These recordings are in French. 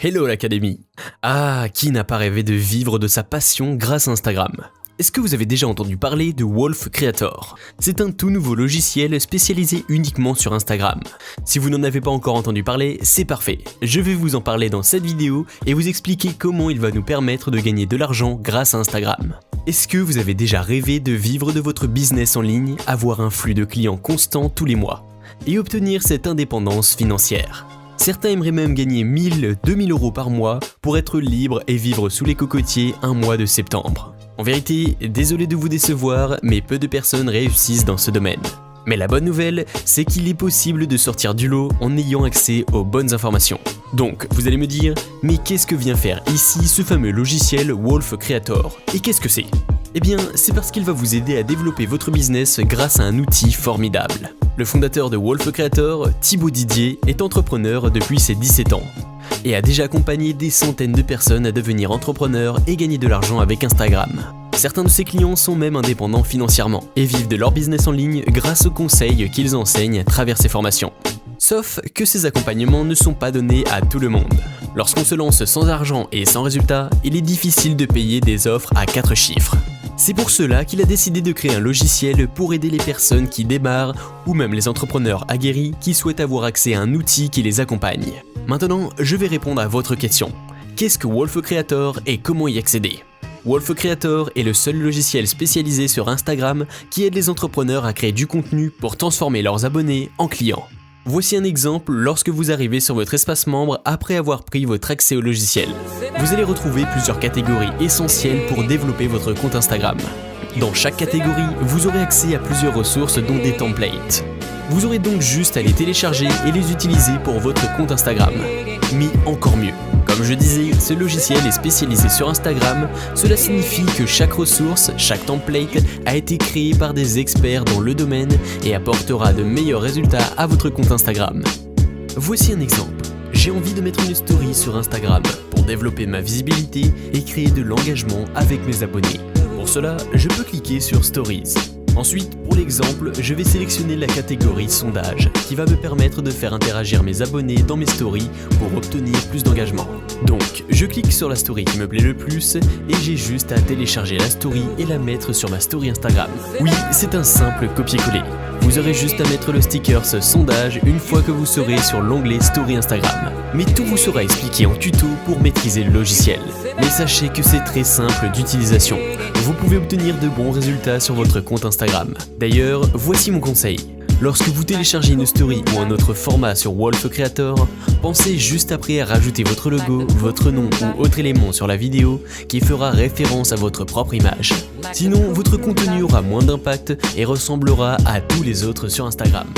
Hello l'Académie. Ah, qui n'a pas rêvé de vivre de sa passion grâce à Instagram? Est-ce que vous avez déjà entendu parler de Wolf Creator? C'est un tout nouveau logiciel spécialisé uniquement sur Instagram. Si vous n'en avez pas encore entendu parler, c'est parfait. Je vais vous en parler dans cette vidéo et vous expliquer comment il va nous permettre de gagner de l'argent grâce à Instagram. Est-ce que vous avez déjà rêvé de vivre de votre business en ligne, avoir un flux de clients constant tous les mois et obtenir cette indépendance financière? Certains aimeraient même gagner 1000-2000 euros par mois pour être libre et vivre sous les cocotiers un mois de septembre. En vérité, désolé de vous décevoir, mais peu de personnes réussissent dans ce domaine. Mais la bonne nouvelle, c'est qu'il est possible de sortir du lot en ayant accès aux bonnes informations. Donc, vous allez me dire, mais qu'est-ce que vient faire ici ce fameux logiciel Wolf Creator? Et qu'est-ce que c'est? Eh bien, c'est parce qu'il va vous aider à développer votre business grâce à un outil formidable. Le fondateur de Wolf Creator, Thibaut Didier, est entrepreneur depuis ses 17 ans et a déjà accompagné des centaines de personnes à devenir entrepreneurs et gagner de l'argent avec Instagram. Certains de ses clients sont même indépendants financièrement et vivent de leur business en ligne grâce aux conseils qu'ils enseignent à travers ses formations. Sauf que ces accompagnements ne sont pas donnés à tout le monde. Lorsqu'on se lance sans argent et sans résultat, il est difficile de payer des offres à 4 chiffres. C'est pour cela qu'il a décidé de créer un logiciel pour aider les personnes qui démarrent ou même les entrepreneurs aguerris qui souhaitent avoir accès à un outil qui les accompagne. Maintenant, je vais répondre à votre question. Qu'est-ce que Wolf Creator et comment y accéder? Wolf Creator est le seul logiciel spécialisé sur Instagram qui aide les entrepreneurs à créer du contenu pour transformer leurs abonnés en clients. Voici un exemple lorsque vous arrivez sur votre espace membre après avoir pris votre accès au logiciel. Vous allez retrouver plusieurs catégories essentielles pour développer votre compte Instagram. Dans chaque catégorie, vous aurez accès à plusieurs ressources dont des templates. Vous aurez donc juste à les télécharger et les utiliser pour votre compte Instagram. Mais encore mieux. Comme je disais, ce logiciel est spécialisé sur Instagram, cela signifie que chaque ressource, chaque template a été créé par des experts dans le domaine et apportera de meilleurs résultats à votre compte Instagram. Voici un exemple. J'ai envie de mettre une story sur Instagram pour développer ma visibilité et créer de l'engagement avec mes abonnés. Pour cela, je peux cliquer sur Stories. Ensuite, pour l'exemple, je vais sélectionner la catégorie sondage qui va me permettre de faire interagir mes abonnés dans mes stories pour obtenir plus d'engagement. Donc, je clique sur la story qui me plaît le plus et j'ai juste à télécharger la story et la mettre sur ma story Instagram. Oui, c'est un simple copier-coller. Vous aurez juste à mettre le sticker sondage une fois que vous serez sur l'onglet Story Instagram. Mais tout vous sera expliqué en tuto pour maîtriser le logiciel. Mais sachez que c'est très simple d'utilisation. Vous pouvez obtenir de bons résultats sur votre compte Instagram. D'ailleurs, voici mon conseil. Lorsque vous téléchargez une story ou un autre format sur Wolf Creator, pensez juste après à rajouter votre logo, votre nom ou autre élément sur la vidéo qui fera référence à votre propre image. Sinon, votre contenu aura moins d'impact et ressemblera à tous les autres sur Instagram.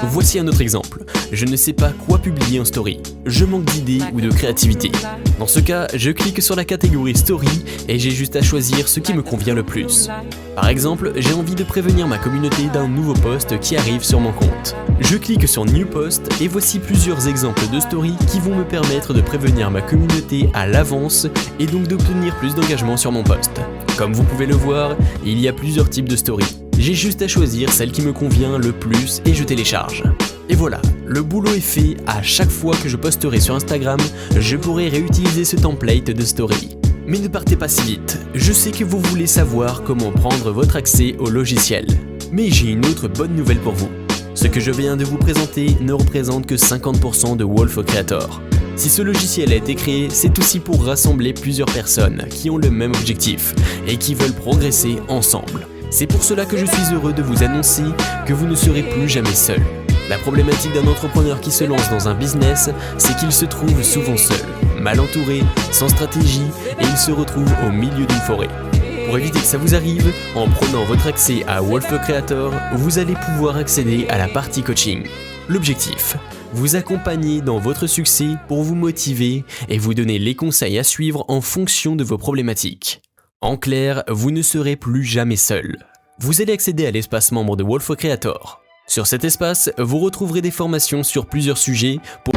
Voici un autre exemple. Je ne sais pas quoi publier en story. Je manque d'idées ou de créativité. Dans ce cas, je clique sur la catégorie story et j'ai juste à choisir ce qui me convient le plus. Par exemple, j'ai envie de prévenir ma communauté d'un nouveau post qui arrive sur mon compte. Je clique sur New Post et voici plusieurs exemples de stories qui vont me permettre de prévenir ma communauté à l'avance et donc d'obtenir plus d'engagement sur mon post. Comme vous pouvez le voir, il y a plusieurs types de stories. J'ai juste à choisir celle qui me convient le plus et je télécharge. Et voilà, le boulot est fait. À chaque fois que je posterai sur Instagram, je pourrai réutiliser ce template de story. Mais ne partez pas si vite, je sais que vous voulez savoir comment prendre votre accès au logiciel. Mais j'ai une autre bonne nouvelle pour vous. Ce que je viens de vous présenter ne représente que 50% de Wolf Creator. Si ce logiciel a été créé, c'est aussi pour rassembler plusieurs personnes qui ont le même objectif et qui veulent progresser ensemble. C'est pour cela que je suis heureux de vous annoncer que vous ne serez plus jamais seul. La problématique d'un entrepreneur qui se lance dans un business, c'est qu'il se trouve souvent seul, mal entouré, sans stratégie et il se retrouve au milieu d'une forêt. Pour éviter que ça vous arrive, en prenant votre accès à Wolf Creator, vous allez pouvoir accéder à la partie coaching. L'objectif, vous accompagner dans votre succès pour vous motiver et vous donner les conseils à suivre en fonction de vos problématiques. En clair, vous ne serez plus jamais seul. Vous allez accéder à l'espace membre de Wolf Creator. Sur cet espace, vous retrouverez des formations sur plusieurs sujets pour...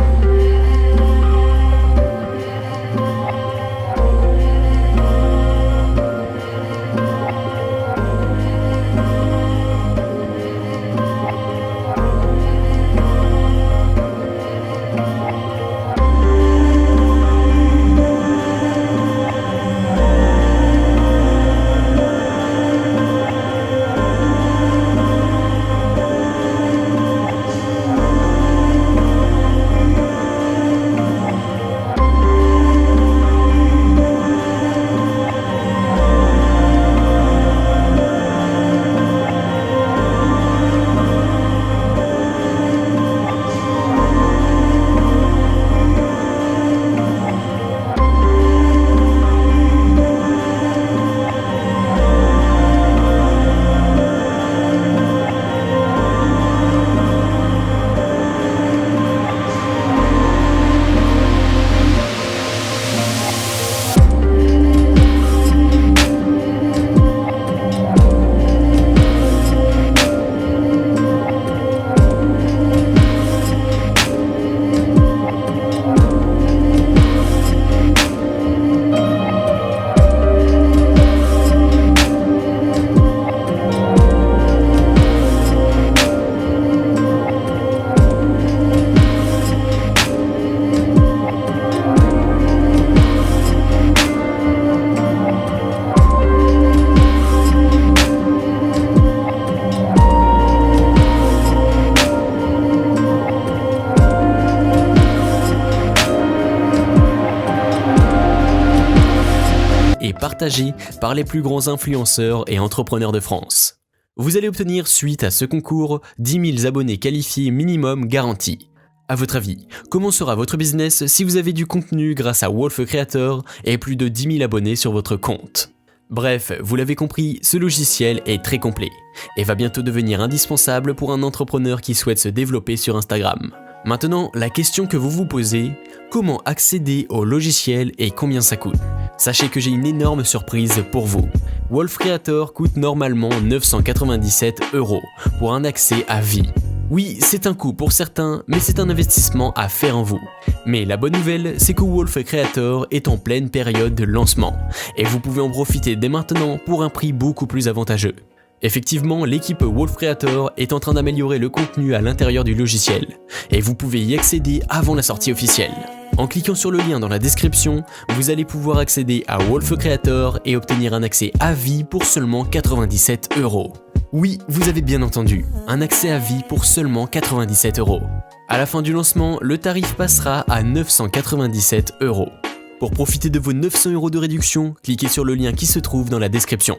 partagé par les plus grands influenceurs et entrepreneurs de France. Vous allez obtenir suite à ce concours 10 000 abonnés qualifiés minimum garantis. À votre avis, comment sera votre business si vous avez du contenu grâce à Wolf Creator et plus de 10 000 abonnés sur votre compte? Bref, vous l'avez compris, ce logiciel est très complet et va bientôt devenir indispensable pour un entrepreneur qui souhaite se développer sur Instagram. Maintenant, la question que vous vous posez, comment accéder au logiciel et combien ça coûte? Sachez que j'ai une énorme surprise pour vous. Wolf Creator coûte normalement 997 € pour un accès à vie. Oui, c'est un coût pour certains, mais c'est un investissement à faire en vous. Mais la bonne nouvelle, c'est que Wolf Creator est en pleine période de lancement, et vous pouvez en profiter dès maintenant pour un prix beaucoup plus avantageux. Effectivement, l'équipe Wolf Creator est en train d'améliorer le contenu à l'intérieur du logiciel, et vous pouvez y accéder avant la sortie officielle. En cliquant sur le lien dans la description, vous allez pouvoir accéder à Wolf Creator et obtenir un accès à vie pour seulement 97 €. Oui, vous avez bien entendu, un accès à vie pour seulement 97 €. À la fin du lancement, le tarif passera à 997 €. Pour profiter de vos 900 € de réduction, cliquez sur le lien qui se trouve dans la description.